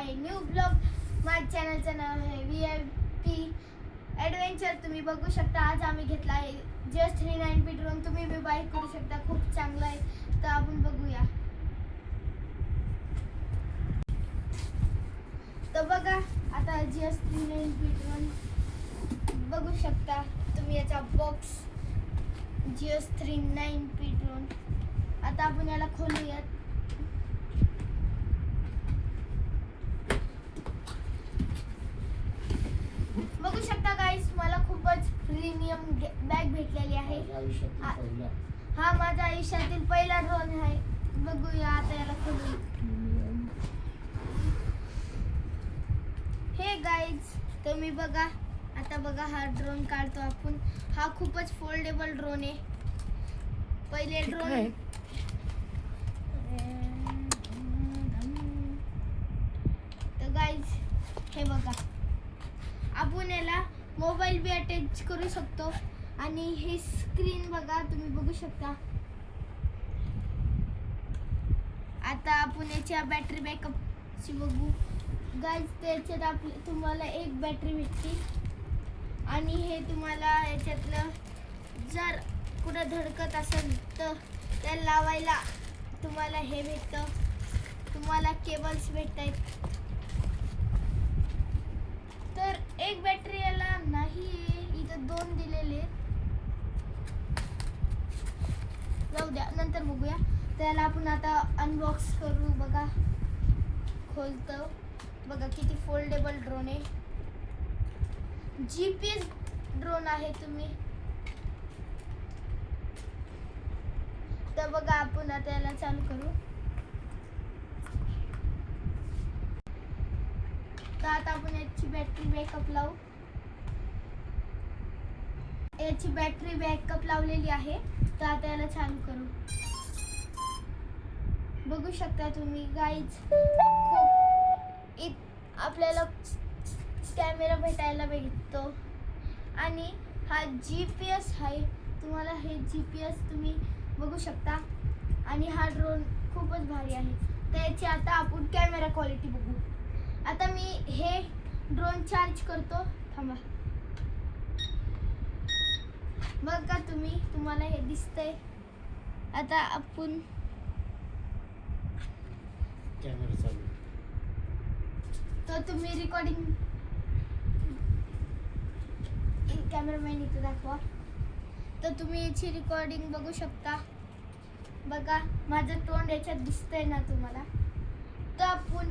आहे new blog. माझ्या चॅनलचं नाव आहे VIP ॲडव्हेंचर. तुम्ही बघू शकता आज आम्ही घेतला आहे GS 390 ड्रोन. तुम्ही बी बाय करू शकता, खूप चांगला आहे. तर आपण बघूया. तर बघा आता GS 390 ड्रोन बघू शकता तुम्ही. याचा बॉक्स GS 390 ड्रोन. आता आपण याला खोलूयात. बघू शकता गाईस, मला खूपच प्रीमियम बॅग भेटलेली आहे. हा माझ्या आयुष्यातील पहिला ड्रोन आहे. बघूया आता याला खोलू. हे गाईज तुम्ही बघा. आता बघा हा ड्रोन काढतो आपण. हा खूपच फोल्डेबल ड्रोन आहे. पहिले ड्रोन तर गाईज हे बघा, आपण याला मोबाईल बी अटॅच करू शकतो. आणि ही स्क्रीन बघा, तुम्ही बघू शकता. आता आपण याच्या बॅटरी बॅकअपची बघू गाईज. त्याच्यात तुम्हाला एक बॅटरी भेटते. आणि हे तुम्हाला याच्यातलं जर कुठं धडकत असेल तर त्याला लावायला तुम्हाला हे भेटतं. तुम्हाला केबल्स भेटत आहेत. तर एक बॅटरी याला नाही, इथं दोन दिलेले. जाऊ द्या, नंतर बघूया. त्याला आपण आता अनबॉक्स करू. बघा खोलतो. बघा किती फोल्डेबल ड्रोन आहे. GPS ड्रोन आहे तुम्ही. तर बघा आपण आता याला चालू करू. तर आता आपण याची बॅटरी बॅकअप लावू. याची बॅटरी बॅकअप लावलेली आहे. तर आता याला चालू करू. बघू शकता तुम्ही गाईज, आपल्याला कॅमेरा भेटायला भेटतो. आणि हा GPS आहे. तुम्हाला हे GPS तुम्ही बघू शकता. आणि हा ड्रोन खूपच भारी आहे. तर याची आता आपण कॅमेरा क्वालिटी बघू. आता मी हे ड्रोन चार्ज करतो. थांबा. बघा तुम्ही, तुम्हाला हे दिसतंय. आता आपण कॅमेरा चालू. तर तुम्ही रिकॉर्डिंग कॅमेरामॅन इथे दाखवा. तर तुम्ही याची रिकॉर्डिंग बघू शकता. बघा माझं तोंड याच्यात दिसतंय ना तुम्हाला. तर आपण